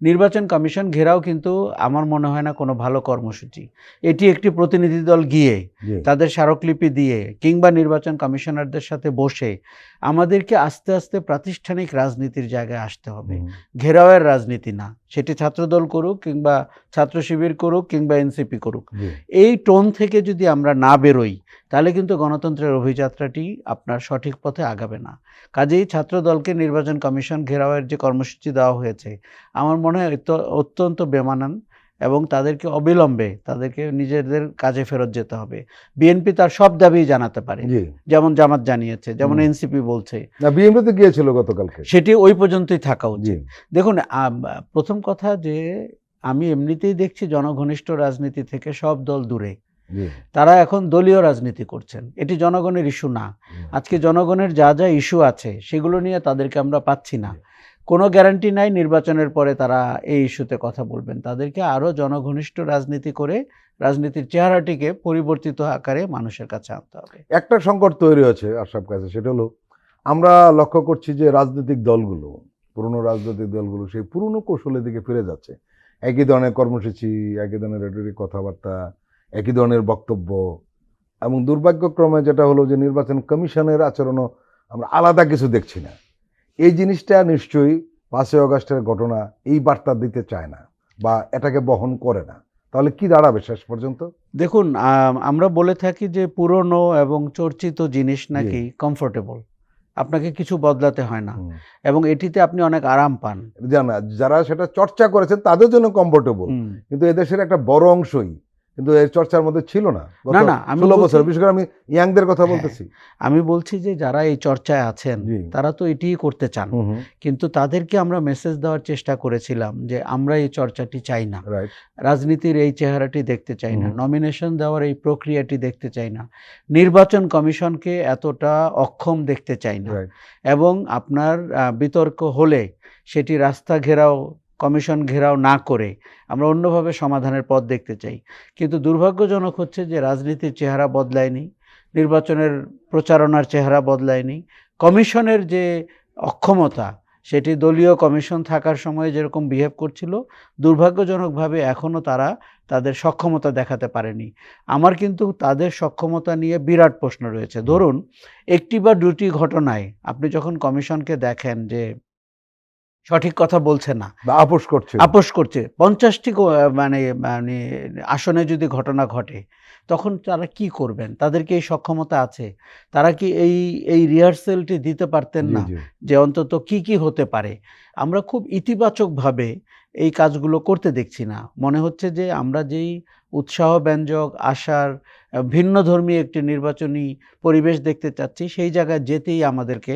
নির্বাচন কমিশন ঘেরাও কিন্তু আমার মনে হয় না কোনো ভালো কর্মসূচি। এটি একটি প্রতিনিধি দল গিয়ে জি, তাদের স্মারকলিপি দিয়ে কিংবা নির্বাচন কমিশনারদের সাথে বসে আমাদেরকে আস্তে আস্তে প্রাতিষ্ঠানিক রাজনীতির জায়গায় আসতে হবে, হুম, ঘেরাওয়ের রাজনীতি না। সেটি ছাত্রদল করুক কিংবা ছাত্র শিবির করুক কিংবা এনসিপি করুক, জি, এই টোন থেকে যদি আমরা না বেরোই তাহলে কিন্তু গণতন্ত্রের অভিযাত্রাটি আপনার সঠিক পথে আগাবে না। কাজেই ছাত্রদলকে নির্বাচন কমিশন ঘেরাওয়ের যে কর্মসূচি দেওয়া হয়েছে আমার মনে হয় অত্যন্ত বেমানান, এবং তাদেরকে অবিলম্বে তাদেরকে নিজেদের কাজে ফেরত যেতে হবে। বিএনপি তার সব দাবি জানাতে পারে, জি। যেমন জামাত জানিয়েছে, যেমন হুম। এনসিপি বলছে, না, বিএনপি তো গিয়েছিল গতকালকে। সেটি ওই পর্যন্তই থাকা জি, উচিত। দেখুন, প্রথম কথা যে আমি এমনিতেই দেখছি জনঘনিষ্ঠ রাজনীতি থেকে সব দল দূরে। জি, তারা এখন দলীয় রাজনীতি করছেন। এটি জনগণের ইস্যু না। আজকে জনগণের যা যা ইস্যু আছে সেগুলো নিয়ে তাদেরকে আমরা পাচ্ছি না। কোনো গ্যারান্টি নাই নির্বাচনের পরে তারা এই ইস্যুতে কথা বলবেন। তাদেরকে আরও জনঘনিষ্ঠ রাজনীতি করে রাজনীতির চেহারাটিকে পরিবর্তিত আকারে মানুষের কাছে আনতে হবে। একটা সংকট তৈরি হয়েছে আশরাফ কাছে, সেটা হলো আমরা লক্ষ্য করছি যে রাজনৈতিক দলগুলো, পুরনো রাজনৈতিক দলগুলো সেই পুরনো কৌশলের দিকে ফিরে যাচ্ছে। একই ধরনের কর্মসূচি, একই ধরনের রেটরিক কথাবার্তা, একই ধরনের বক্তব্য, এবং দুর্ভাগ্যক্রমে যেটা হলো যে নির্বাচন কমিশনের আচরণও আমরা আলাদা কিছু দেখছি না। এই জিনিসটা নিশ্চয়ই 5ই আগস্টের ঘটনা এই বার্তা দিতে চায় না বা এটাকে বহন করে না। তাহলে কি দাঁড়াবে শেষ পর্যন্ত? দেখুন, আমরা বলে থাকি যে পুরনো এবং চর্চিত জিনিস নাকি কমফোর্টেবল, আপনাকে কিছু বদলাতে হয় না, হুম। এবং এটিতে আপনি অনেক আরাম পান। যারা সেটা চর্চা করেছেন তাদের জন্য কমফোর্টেবল, হুম। কিন্তু এদেশের একটা বড় অংশই কিন্তু এর চর্চার মধ্যে ছিল না গত না, না, আমি 16 বলছি- বছর। বিশেষ করে আমি ইয়াংদের কথা হ্যাঁ, বলতেছি। আমি বলছি যে যারা এই চর্চায় আছেন জি। তারা তো এটিই করতে চান, হুম, হুম, কিন্তু তাদেরকে আমরা মেসেজ দেওয়ার চেষ্টা করেছিলাম যে আমরা এই চর্চাটি চাই না, রাইট। রাজনীতির এই চেহারাটি দেখতে চাই না, হুম। নমিনেশন দেওয়ার এই প্রক্রিয়াটি দেখতে চাই না, নির্বাচন কমিশনকে এতটা অক্ষম দেখতে চাই না, রাইট। এবং আপনার বিতর্ক হলে সেটি রাস্তা ঘেরাও, কমিশন ঘেরাও না করে আমরা অন্যভাবে সমাধানের পথ দেখতে চাই। কিন্তু দুর্ভাগ্যজনক হচ্ছে যে রাজনীতির চেহারা বদলায়নি, নির্বাচনের প্রচারণার চেহারা বদলায়নি, কমিশনের যে অক্ষমতা সেটি দলীয় কমিশন থাকার সময় যেরকম বিহেভ করছিল, দুর্ভাগ্যজনকভাবে এখনও তারা তাদের সক্ষমতা দেখাতে পারেনি। আমার কিন্তু তাদের সক্ষমতা নিয়ে বিরাট প্রশ্ন রয়েছে। ধরুন, একটি বা দুটি ঘটনায় আপনি যখন কমিশনকে দেখেন যে সঠিক কথা বলছে না, বা আপোষ করছে। আপোস করছে, 50টি মানে মানে আসনে যদি ঘটনা ঘটে, তখন তারা কি করবেন? তাদের কি এই সক্ষমতা আছে? তারা কি এই রিহার্সালটি দিতে পারতেন জি, না? জি। যে অন্তত কি কি হতে পারে? আমরা খুব ইতিবাচকভাবে এই কাজগুলো করতে দেখছি না। মনে হচ্ছে যে আমরা যেই উৎসাহব্যঞ্জক আশার ভিন্নধর্মী একটি নির্বাচনী পরিবেশ দেখতে চাচ্ছি, সেই জায়গায় যেতেই আমাদেরকে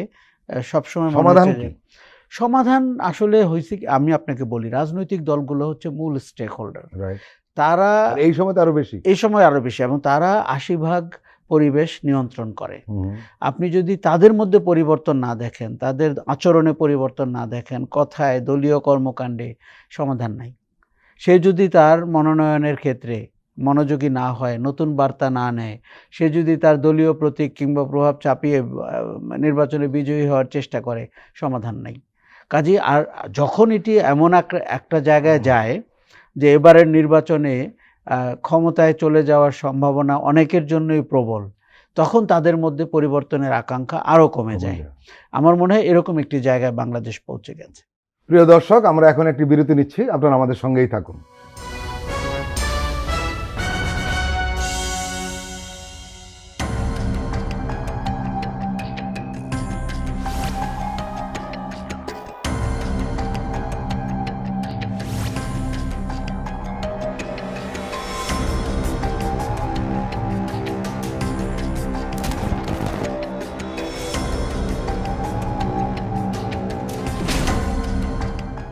সবসময় মনে সমাধান হচ্ছে কি? যে সমাধান আসলে হইছে কি, আমি আপনাকে বলি, রাজনৈতিক দলগুলো হচ্ছে মূল স্টেক হোল্ডার। রাইট। তারা আর এই সময় তো আরো বেশি। এই সময় আরো বেশি, এবং তারা 80% পরিবেশ নিয়ন্ত্রণ করে। হুম, আপনি যদি তাদের মধ্যে পরিবর্তন না দেখেন, তাদের আচরণে পরিবর্তন না দেখেন, কথায়, দলীয় কর্মকাণ্ডে, সমাধান নাই। সে যদি তার মনোনয়নের ক্ষেত্রে মনোযোগী না হয়, নতুন বার্তা না নেয়, সে যদি তার দলীয় প্রতীক কিংবা প্রভাব চাপিয়ে নির্বাচনে বিজয়ী হওয়ার চেষ্টা করে, সমাধান নাই। কাজেই আর যখন এটি এমন একটা জায়গায় যায় যে এবারের নির্বাচনে ক্ষমতায় চলে যাওয়ার সম্ভাবনা অনেকের জন্যই প্রবল, তখন তাদের মধ্যে পরিবর্তনের আকাঙ্ক্ষা আরও কমে যায়। আমার মনে হয় এরকম একটি জায়গায় বাংলাদেশ পৌঁছে গেছে। প্রিয় দর্শক, আমরা এখন একটি বিরতি নিচ্ছি, আপনারা আমাদের সঙ্গেই থাকুন।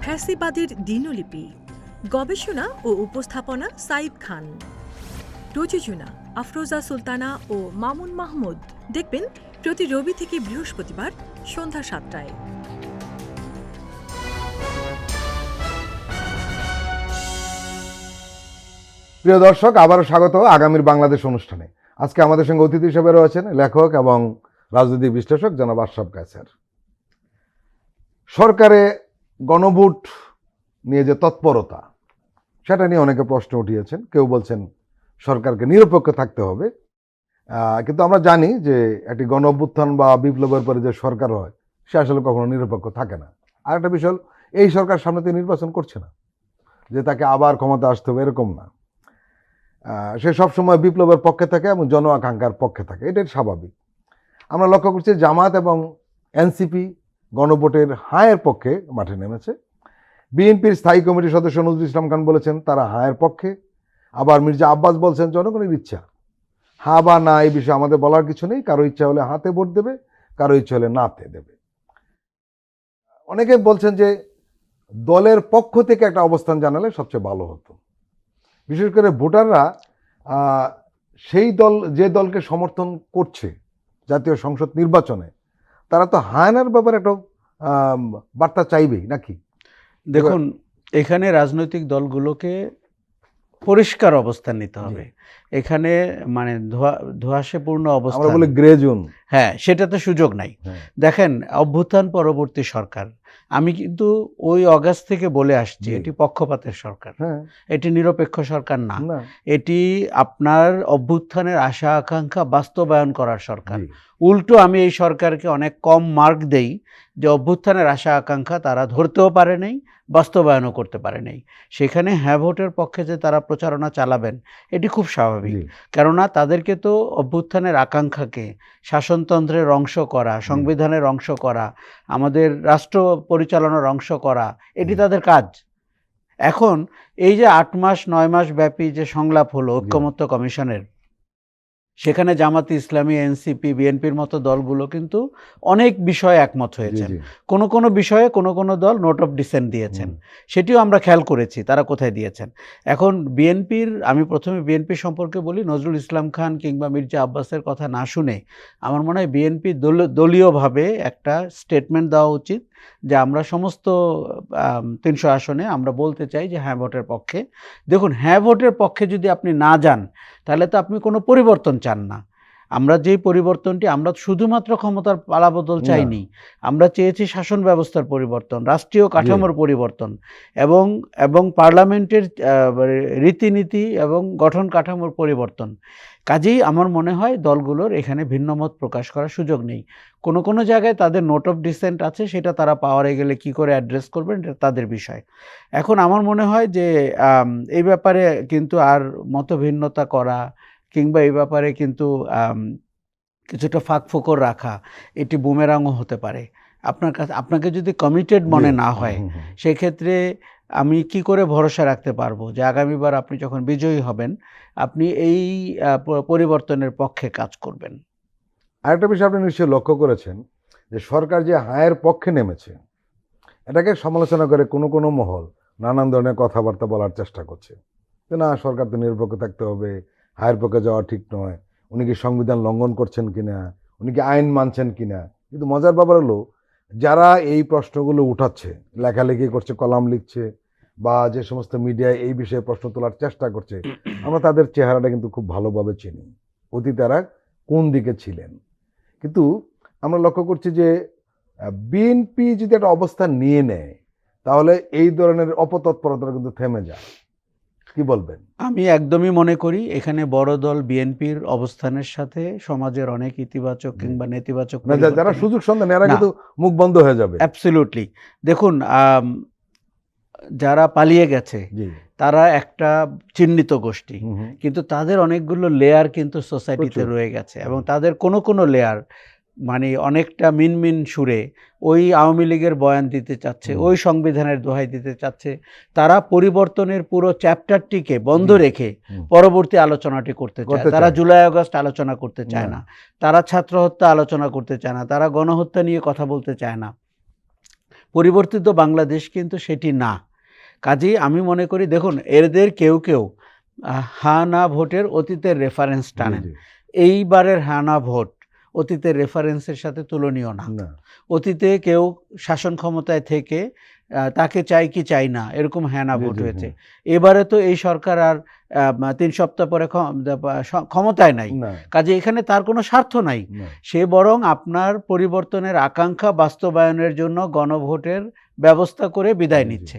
ফ্যাসিবাদের দিনলিপি, গবেষণা ও উপস্থাপনা সাইদ খান, প্রযোজনা আফরোজা সুলতানা ও মামুন মাহমুদ। দেখবেন প্রতি রবি থেকে বৃহস্পতিবার সন্ধ্যা 7টায়। প্রিয় দর্শক, আবারও স্বাগত আগামীর বাংলাদেশ অনুষ্ঠানে। আজকে আমাদের সঙ্গে অতিথি হিসেবে রয়েছেন লেখক এবং রাজনৈতিক বিশ্লেষক জনাব আশরাফ কায়সার। সরকারে গণভোট নিয়ে যে তৎপরতা, সেটা নিয়ে অনেকে প্রশ্ন উঠিয়েছেন। কেউ বলছেন সরকারকে নিরপেক্ষ থাকতে হবে, কিন্তু আমরা জানি যে একটি গণ অভ্যুত্থান বা বিপ্লবের পরে যে সরকার হয় সে আসলে কখনো নিরপেক্ষ থাকে না। আর একটা বিষয়, এই সরকার সামনে থেকে নির্বাচন করছে না যে তাকে আবার ক্ষমতা আসতে হবে, এরকম না। সে সবসময় বিপ্লবের পক্ষে থাকে এবং জন আকাঙ্ক্ষার পক্ষে থাকে, এটাই স্বাভাবিক। আমরা লক্ষ্য করছি জামাত এবং এনসিপি গণভোটের হায়ের পক্ষে মাঠে নেমেছে। বিএনপির স্থায়ী কমিটির সদস্য নজরুল ইসলাম খান বলেছেন তারা হায়ের পক্ষে, আবার মির্জা আব্বাস বলছেন জনগণের ইচ্ছা, হা বা না এই বিষয়ে আমাদের বলার কিছু নেই, কারো ইচ্ছা হলে হাতে ভোট দেবে, কারো ইচ্ছা হলে নাতে দেবে। অনেকে বলছেন যে দলের পক্ষ থেকে একটা অবস্থান জানালে সবচেয়ে ভালো হতো। বিশেষ করে ভোটাররা সেই দল, যে দলকে সমর্থন করছে জাতীয় সংসদ নির্বাচনে, তারা তো হায়ানার ব্যাপারে একটা বার্তা চাইবেই নাকি? দেখুন, এখানে রাজনৈতিক দলগুলোকে পরিষ্কার অবস্থান নিতে হবে। এখানে মানে ধোঁয়াশাপূর্ণ আমরা অবস্থান, বলি গ্রে জোন, হ্যাঁ, সেটাতে সুযোগ নাই। দেখেন, অভ্যুত্থান পরবর্তী সরকার, আমি কিন্তু ওই অগাস্ট থেকে বলে আসছি এটি পক্ষপাতের সরকার, এটি নিরপেক্ষ সরকার না। এটি আপনার অভ্যুত্থানের আশা আকাঙ্ক্ষা বাস্তবায়ন করার সরকার। উল্টো আমি এই সরকারকে অনেক কম মার্ক দেই যে অভ্যুত্থানের আশা আকাঙ্ক্ষা তারা ধরতেও পারে নাই, বাস্তবায়নও করতে পারে নাই। সেখানে হ্যাঁ ভোটের পক্ষে যে তারা প্রচারণা চালাবেন এটি খুব স্বাভাবিক, কেননা তাদেরকে তো অভ্যুত্থানের আকাঙ্ক্ষাকে শাসনতন্ত্রের অংশ করা, সংবিধানের অংশ করা, আমাদের রাষ্ট্র পরিচালনার অংশ করা, এটি তাদের কাজ। এখন এই যে 8 মাস 9 মাস ব্যাপী যে সংলাপ হলো ঐক্যমত্য কমিশনের, সেখানে জামাতে ইসলামী, এনসিপি, বিএনপির মতো দলগুলো কিন্তু অনেক বিষয়ে একমত হয়েছেন। কোনো বিষয়ে কোনো দল নোট অফ ডিসেন্ট দিয়েছেন, সেটিও আমরা খেয়াল করেছি তারা কোথায় দিয়েছেন। এখন বিএনপির, আমি প্রথমে বিএনপি সম্পর্কে বলি, নজরুল ইসলাম খান কিংবা মির্জা আব্বাসের কথা না শুনে আমার মনে হয় বিএনপি দলীয়ভাবে একটা স্টেটমেন্ট দেওয়া উচিত যে আমরা সমস্ত 300 আসনে আমরা বলতে চাই যে হ্যাঁ ভোটের পক্ষে। দেখুন, হ্যাঁ ভোটের পক্ষে যদি আপনি না যান তাহলে তো আপনি কোনো পরিবর্তন চান না। আমরা যেই পরিবর্তনটি, আমরা শুধুমাত্র ক্ষমতার পালাবদল চাইনি, আমরা চেয়েছি শাসন ব্যবস্থার পরিবর্তন, রাষ্ট্রীয় কাঠামোর পরিবর্তন এবং পার্লামেন্টের রীতিনীতি এবং গঠন কাঠামোর পরিবর্তন। কাজেই আমার মনে হয় দলগুলোর এখানে ভিন্নমত প্রকাশ করার সুযোগ নেই। কোনো জায়গায় তাদের নোট অফ ডিসেন্ট আছে, সেটা তারা পাওয়ারে গেলে কি করে অ্যাড্রেস করবেন এটা তাদের বিষয়। এখন আমার মনে হয় যে এই ব্যাপারে কিন্তু আর মতভিন্নতা করা কিংবা এই ব্যাপারে কিন্তু কিছুটা ফাঁকফোকর রাখা, এটি বুমেরাংও হতে পারে। আপনাকে যদি কমিটেড মনে না হয়, সেক্ষেত্রে আমি কি করে ভরসা রাখতে পারবো যে আগামীবার আপনি যখন বিজয়ী হবেন আপনি এই পরিবর্তনের পক্ষে কাজ করবেন। আরেকটা বিষয় আপনি নিশ্চয়ই লক্ষ্য করেছেন যে সরকার যে হায়ের পক্ষে নেমেছে, এটাকে সমালোচনা করে কোনো মহল নানান ধরনের কথাবার্তা বলার চেষ্টা করছে যে না, সরকার তো নিরপেক্ষ থাকতে হবে, হায়ের পক্ষে যাওয়া ঠিক নয়, উনি কি সংবিধান লঙ্ঘন করছেন কিনা, উনি কি আইন মানছেন কিনা। কিন্তু মজার ব্যাপার হলো, যারা এই প্রশ্নগুলো উঠাচ্ছে, লেখালেখি করছে, কলাম লিখছে, বা যে সমস্ত মিডিয়ায় এই বিষয়ে প্রশ্ন তোলার চেষ্টা করছে, আমরা তাদের চেহারাটা কিন্তু খুব ভালোভাবে চিনি, অতীতে তারা কোন দিকে ছিলেন। কিন্তু আমরা লক্ষ্য করছি যে বিএনপি যদি একটা অবস্থান নিয়ে নেয় তাহলে এই ধরনের অপতৎপরতা কিন্তু থেমে যায়। কি বলবেন? আমি একদমই মনে করি এখানে বড় দল বিএনপির অবস্থানের সাথে সমাজের অনেক ইতিবাচক কিংবা নেতিবাচক, যারা সুযোগ সন্ধান, এরা কিন্তু মুখ বন্ধ হয়ে যাবে। অ্যাবসলিউটলি। দেখুন, যারা পালিয়ে গেছে তারা একটা চিহ্নিত গোষ্ঠী, কিন্তু তাদের অনেকগুলো লেয়ার কিন্তু সোসাইটিতে রয়ে গেছে, এবং তাদের কোনো লেয়ার মানে অনেকটা মিনমিন সুরে ওই আওয়ামী লীগের বয়ান দিতে চাচ্ছে, ওই সংবিধানের দোহাই দিতে চাচ্ছে। তারা পরিবর্তনের পুরো চ্যাপ্টারটিকে বন্ধ রেখে পরবর্তী আলোচনাটি করতে চায়। তারা জুলাই আগস্ট আলোচনা করতে চায় না, তারা ছাত্র হত্যা আলোচনা করতে চায় না, তারা গণহত্যা নিয়ে কথা বলতে চায় না। পরিবর্তিত বাংলাদেশ কিন্তু সেটি না। কাজেই আমি মনে করি, দেখুন, এদের কেউ হা না ভোটের অতীতের রেফারেন্স টানেন। এইবারের হা না ভোট অতীতের রেফারেন্সের সাথে তুলনীয় না। অতীতে কেউ শাসন ক্ষমতায় থেকে তাকে চাই কি চাই না এরকম হ্যাঁ না ভোট হয়েছে। এবারে তো এই সরকার আর 3 সপ্তাহ পরে ক্ষমতায় নাই, না, কাজে এখানে তার কোনো স্বার্থ নাই। না। সে বরং আপনার পরিবর্তনের আকাঙ্ক্ষা বাস্তবায়নের জন্য গণভোটের ব্যবস্থা করে বিদায় জি, জি। নিচ্ছে।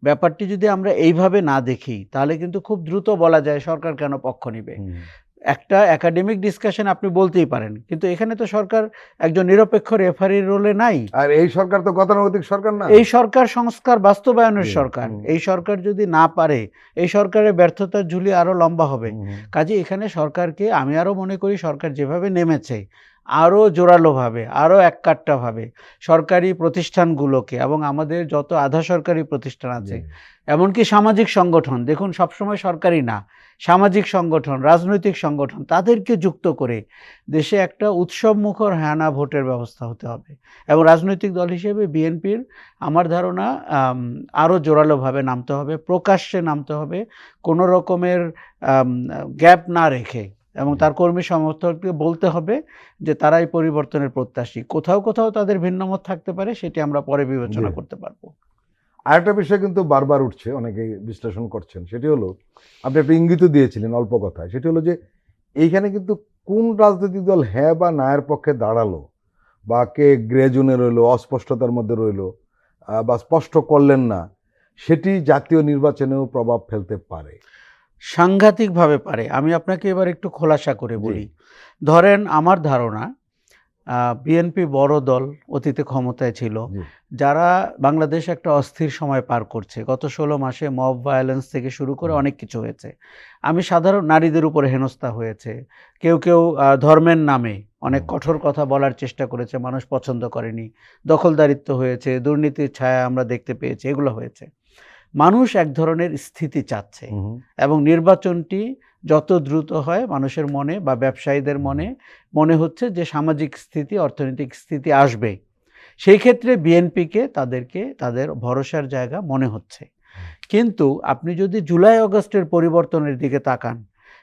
ব্যাপারটি যদি আমরা এইভাবে না দেখি তাহলে কিন্তু খুব দ্রুত বলা যায় সরকার কেন পক্ষ নিবে। হুম। একটা একাডেমিক ডিসকাশন আপনি বলতেই পারেন, কিন্তু এখানে তো সরকার একজন নিরপেক্ষ রেফারির রোলে নাই। আর এই সরকার তো গতানুগতিক সরকার না। এই সরকার সংস্কার বাস্তবায়নের জি, সরকার। হুম। এই সরকার যদি না পারে, এই সরকারের ব্যর্থতার ঝুলি আরো লম্বা হবে। হুম, কাজে এখানে সরকারকে, আমি আরো মনে করি সরকার যেভাবে নেমেছে আরো জোরালোভাবে, আরো এককাট্টাভাবে সরকারি প্রতিষ্ঠানগুলোকে এবং আমাদের যত আধা সরকারি প্রতিষ্ঠান আছে, জি। এমনকি সামাজিক সংগঠন, দেখুন সবসময় সরকারি না, সামাজিক সংগঠন, রাজনৈতিক সংগঠন, তাদেরকে যুক্ত করে দেশে একটা উৎসবমুখর হানা ভোটের ব্যবস্থা হতে হবে। এবং রাজনৈতিক দল হিসেবে বিএনপির আমার ধারণা আরও জোরালোভাবে নামতে হবে, প্রকাশ্যে নামতে হবে, কোনো রকমের গ্যাপ না রেখে, এবং তার কর্মী সমর্থককে বলতে হবে যে তারা এই পরিবর্তনের প্রত্যাশী। কোথাও কোথাও তাদের ভিন্নমত থাকতে পারে, সেটি আমরা পরে বিবেচনা জি। করতে পারবো। আরেকটা বিষয় কিন্তু বারবার উঠছে, অনেকেই বিশ্লেষণ করছেন, সেটি হলো আপনি একটা ইঙ্গিত দিয়েছিলেন অল্প কথায়, সেটি হলো যে এইখানে কিন্তু কোন রাজনৈতিক দল হ্যাঁ বা নায়ের পক্ষে দাঁড়ালো বা কে গ্রে জোনে রইলো, অস্পষ্টতার মধ্যে রইলো, বা স্পষ্ট করলেন না, সেটি জাতীয় নির্বাচনেও প্রভাব ফেলতে পারে। সাংঘাতিকভাবে পারে। আমি আপনাকে এবার একটু খোলাসা করে জি। বলি। ধরেন আমার ধারণা বিএনপি বড় দল, অতীতে ক্ষমতায় ছিল, জি। যারা বাংলাদেশ একটা অস্থির সময় পার করছে। গত 16 মাসে মব ভায়োলেন্স থেকে শুরু করে অনেক কিছু হয়েছে। আমি সাধারণ নারীদের উপরে হেনস্থা হয়েছে। কেউ কেউ ধর্মের নামে অনেক কঠোর কথা বলার চেষ্টা করেছে, মানুষ পছন্দ করেনি। দখলদারিত্ব হয়েছে, দুর্নীতির ছায়া আমরা দেখতে পেয়েছি, এগুলো হয়েছে। মানুষ এক ধরনের স্থিতি চাচ্ছে হুম, এবং নির্বাচনটি যত দ্রুত হয় মানুষের মনে বা ব্যবসায়ীদের মনে হচ্ছে যে সামাজিক স্থিতি, অর্থনৈতিক স্থিতি আসবে। সেই ক্ষেত্রে বিএনপিকে তাদের ভরসার জায়গা মনে হচ্ছে। কিন্তু আপনি যদি জুলাই আগস্টের পরিবর্তনের দিকে তাকান,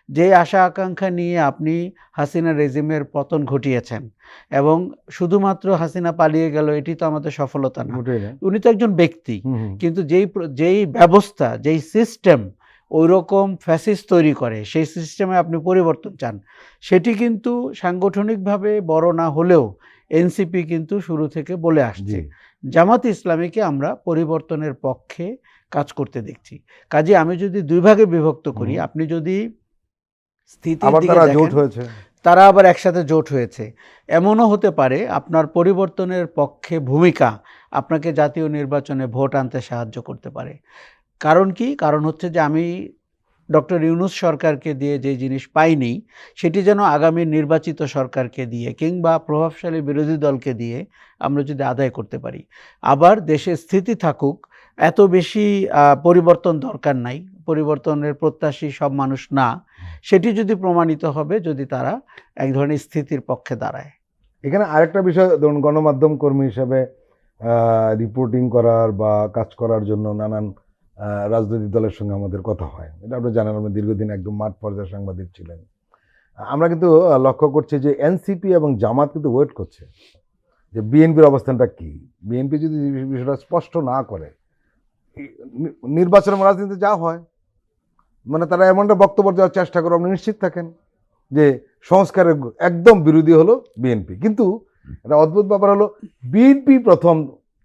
যে আশা আকাঙ্ক্ষা নিয়ে আপনি হাসিনা রেজিমের পতন ঘটিয়েছেন, এবং শুধুমাত্র হাসিনা পালিয়ে গেল এটি তো আমাদের সফলতা না, মোটেই না। উনি তো একজন ব্যক্তি, হুম, হুম। কিন্তু যেই ব্যবস্থা, যেই সিস্টেম ওই রকম ফ্যাসিস্ট তৈরি করে, সেই সিস্টেমে আপনি পরিবর্তন চান, সেটি কিন্তু সাংগঠনিকভাবে বড় না হলেও এনসিপি কিন্তু শুরু থেকে বলে আসছে। জি। জামাত ইসলামীকে আমরা পরিবর্তনের পক্ষে কাজ করতে দেখছি। কাজে আমি যদি দুই ভাগে বিভক্ত করি, হুম। আপনি যদি স্থিতির আবার দিকে তারা দেখেন, জোট হয়েছে। তারা আবার একসাথে জোট হয়েছে। এমনও হতে পারে আপনার পরিবর্তনের পক্ষে ভূমিকা আপনাকে জাতীয় নির্বাচনে ভোট আনতে সাহায্য করতে পারে। কারণ কি? কারণ হচ্ছে যে আমি ডক্টর ইউনূস সরকারকে দিয়ে যে জিনিস পাইনি, সেটি যেন আগামী নির্বাচিত সরকারকে দিয়ে কিংবা প্রভাবশালী বিরোধী দলকে দিয়ে আমরা যদি আদায় করতে পারি। আবার দেশে স্থিতি থাকুক, এত বেশি পরিবর্তন দরকার নাই, পরিবর্তনের প্রত্যাশী সব মানুষ না, সেটি যদি প্রমাণিত হবে যদি তারা এক ধরনের স্থিতির পক্ষে দাঁড়ায়। এখানে আরেকটা বিষয়, ধরুন গণমাধ্যম কর্মী হিসেবে রিপোর্টিং করার বা কাজ করার জন্য নানান রাজনৈতিক দলের সঙ্গে আমাদের কথা হয়, এটা আপনি জানেন, আপনি দীর্ঘদিন একদম মাঠ পর্যায়ে সাংবাদিক ছিলেন। আমরা কিন্তু লক্ষ্য করছি যে এনসিপি এবং জামাত কিন্তু ওয়েট করছে যে বিএনপির অবস্থানটা কি। বিএনপি যদি বিষয়টা স্পষ্ট না করে, নির্বাচন এবং রাজনীতি যা হয়, মানে তারা এমনটা বক্তব্য দেওয়ার চেষ্টা করে, আপনি নিশ্চিত থাকেন যে সংস্কারের একদম বিরোধী হলো বিএনপি। কিন্তু একটা অদ্ভুত ব্যাপার হলো, বিএনপি প্রথম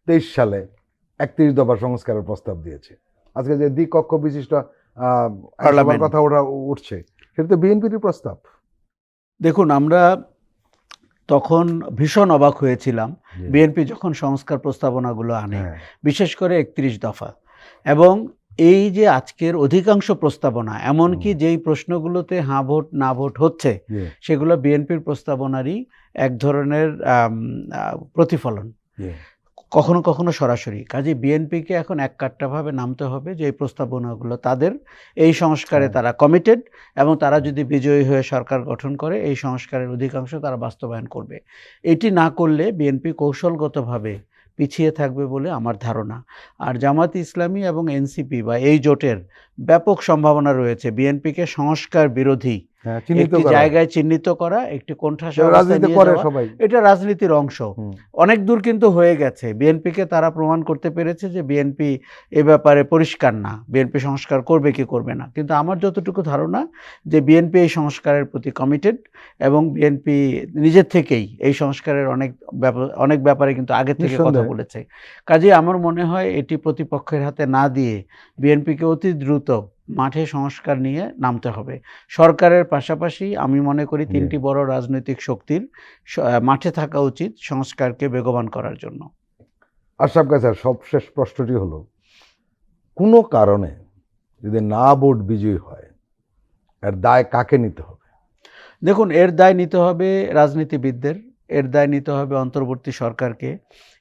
23 সালে 31 দফা সংস্কারের প্রস্তাব দিয়েছে। আজকে যে দ্বিকক্ষ বিশিষ্ট পার্লামেন্ট। কথা উঠছে, সেটা তো বিএনপির প্রস্তাব। দেখুন, আমরা তখন ভীষণ অবাক হয়েছিলাম বিএনপি যখন সংস্কার প্রস্তাবনাগুলো আনে, হ্যাঁ, বিশেষ করে 31 দফা। এবং এই যে আজকের অধিকাংশ প্রস্তাবনা, এমনকি যেই প্রশ্নগুলোতে হ্যাঁ ভোট না ভোট হচ্ছে, জি, সেগুলো বিএনপির প্রস্তাবনারই এক ধরনের প্রতিফলন, জি। কখনো কখনো সরাসরি। কাজে বিএনপিকে এখন এককাট্টাভাবে নামতে হবে যে এই প্রস্তাবনাগুলো তাদের, এই সংস্কারে তারা কমিটেড, এবং তারা যদি বিজয়ী হয়ে সরকার গঠন করে এই সংস্কারের অধিকাংশ তারা বাস্তবায়ন করবে। এটি না করলে বিএনপি কৌশলগতভাবে পিছিয়ে থাকবে বলে আমার ধারণা। আর জামাত ইসলামী এবং এনসিপি বা এই জোটের ব্যাপক সম্ভাবনা রয়েছে বিএনপিকে সংস্কার বিরোধী হ্যাঁ, চিহ্নিত একটি করা। জায়গায় চিহ্নিত করা, একটি কোণঠাসা যেটা অবস্থায় রাজনীতি নিয়ে করে যাওয়া, সবাই। এটা রাজনীতির অংশ। হুম। অনেক দূর কিন্তু হয়ে গেছে। বিএনপিকে তারা প্রমাণ করতে পেরেছে যে বিএনপি এ ব্যাপারে পরিষ্কার না, বিএনপি সংস্কার করবে কি করবে না। কিন্তু আমার যতটুকু ধারণা যে বিএনপি এই সংস্কারের প্রতি কমিটেড, এবং বিএনপি নিজের থেকেই এই সংস্কারের অনেক ব্যাপারে কিন্তু আগে থেকে কথা নিঃসন্দেহে। বলেছে। কাজেই আমার মনে হয় এটি প্রতিপক্ষের হাতে না দিয়ে বিএনপিকে অতি দ্রুত মাঠে সংস্কার নিয়ে নামতে হবে। সরকারের পাশাপাশি আমি মনে করি জি। 3টি বড় রাজনৈতিক শক্তির মাঠে থাকা উচিত সংস্কারকে বেগবান করার জন্য। আশরাফ কায়সার, সবশেষ প্রশ্নটি হলো, কোনো কারণে যদি না ভোট বিজয়ী হয়, এর দায় কাকে নিতে হবে? দেখুন, এর দায় নিতে হবে রাজনীতিবিদদের, এর দায় নিতে হবে অন্তর্বর্তী সরকারকে,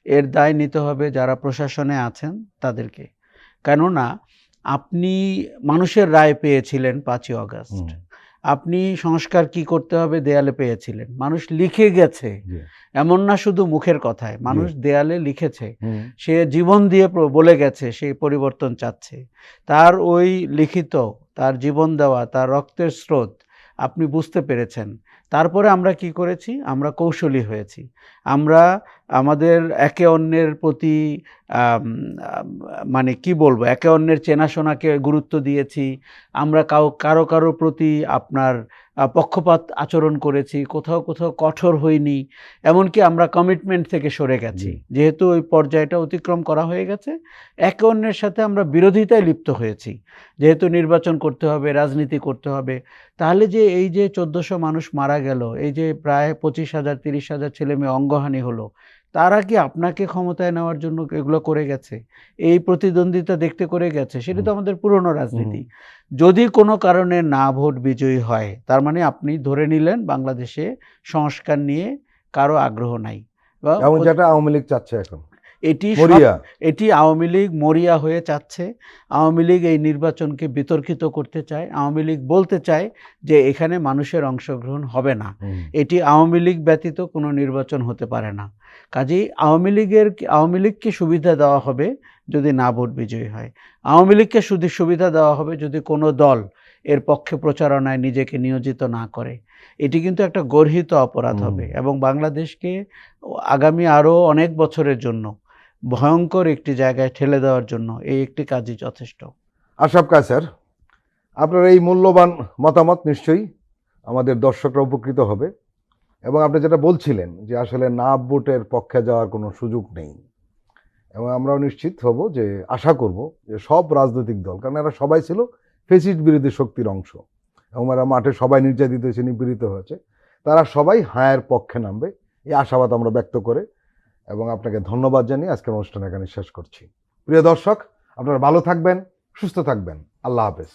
এর দায় নিতে হবে যারা প্রশাসনে আছেন তাদেরকে। কেননা আপনি মানুষের রায় পেয়েছিলেন 5ই আগস্ট। হুম, আপনি সংস্কার কি করতে হবে দেয়ালে পেয়েছিলেন। মানুষ লিখে গেছে, জি। এমন না শুধু মুখের কথায়, মানুষ দেয়ালে লিখেছে। হুম, সে জীবন দিয়ে বলে গেছে সেই পরিবর্তন চাচ্ছে। তার ওই লিখিত, তার জীবন দেওয়া, তার রক্তের স্রোত আপনি বুঝতে পেরেছেন। তারপরে আমরা কি করেছি? আমরা কৌশলী হয়েছি। আমরা আমাদের একে অন্যের প্রতি আম আম মানে কি বলবো? একে অন্যের চেনাশোনাকে গুরুত্ব দিয়েছি। আমরা কারো প্রতি আপনার পক্ষপাত আচরণ করেছি। কোথাও কঠোর হইনি। এমনকি আমরা কমিটমেন্ট থেকে সরে গেছি। জি। যেহেতু ওই পর্যায়টা অতিক্রম করা হয়ে গেছে, একে অন্যের সাথে আমরা বিরোধিতায় লিপ্ত হয়েছি। যেহেতু নির্বাচন করতে হবে, রাজনীতি করতে হবে। তাহলে যে এই যে 1400 মানুষ মারা গেল, এই যে প্রায় 25,000 30,000 ছেলেমেয়ে অঙ্গহানি হলো, তারা কি আপনাকে ক্ষমতায় নেওয়ার জন্য এগুলো করে গেছে? এই প্রতিদ্বন্দ্বিতা দেখতে করে গেছে? সেটা তো আমাদের পুরনো রাজনীতি। যদি কোনো কারণে না ভোট বিজয়ী হয়, তার মানে আপনি ধরে নিলেন বাংলাদেশে সংস্কার নিয়ে কারো আগ্রহ নাই। বা এবং যেটা আওয়ামী লীগ চাচ্ছে এখন, এটি মরিয়া। এটি আওয়ামী লীগ মরিয়া হয়ে চাচ্ছে। আওয়ামী লীগ এই নির্বাচনকে বিতর্কিত করতে চায়। আওয়ামী লীগ বলতে চায় যে এখানে মানুষের অংশগ্রহণ হবে না। হুম, এটি আওয়ামী লীগ ব্যতীত কোনো নির্বাচন হতে পারে না। কাজেই আওয়ামী লীগকে সুবিধা দেওয়া হবে যদি না ভোট বিজয়ী হয়। আওয়ামী লীগকে শুধু সুবিধা দেওয়া হবে যদি কোনো দল এর পক্ষে প্রচারণায় নিজেকে নিয়োজিত না করে। এটি কিন্তু একটা গর্হিত অপরাধ হবে এবং বাংলাদেশকে আগামী আরও অনেক বছরের জন্য ভয়ঙ্কর একটি জায়গায় ঠেলে দেওয়ার জন্য এই একটি কাজই যথেষ্ট। আশরাফ কায়সার, আপনার এই মূল্যবান মতামত নিশ্চয়ই আমাদের দর্শকরা উপকৃত হবে। এবং আপনি যেটা বলছিলেন যে আসলে না ভোটের পক্ষে যাওয়ার কোনো সুযোগ নেই, এবং আমরাও নিশ্চিত হব যে আশা করব যে সব রাজনৈতিক দল, কারণ এরা সবাই ছিল ফেসিস্ট বিরোধী শক্তির অংশ, এবং এরা মাঠে সবাই নির্যাতিত হয়েছে, নিপীড়িত হয়েছে, তারা সবাই হায়ের পক্ষে নামবে, এই আশাবাদ আমরা ব্যক্ত করে এবং আপনাকে ধন্যবাদ জানিয়ে আজকের অনুষ্ঠান এখানে শেষ করছি। প্রিয় দর্শক, আপনারা ভালো থাকবেন, সুস্থ থাকবেন। আল্লাহ হাফেজ।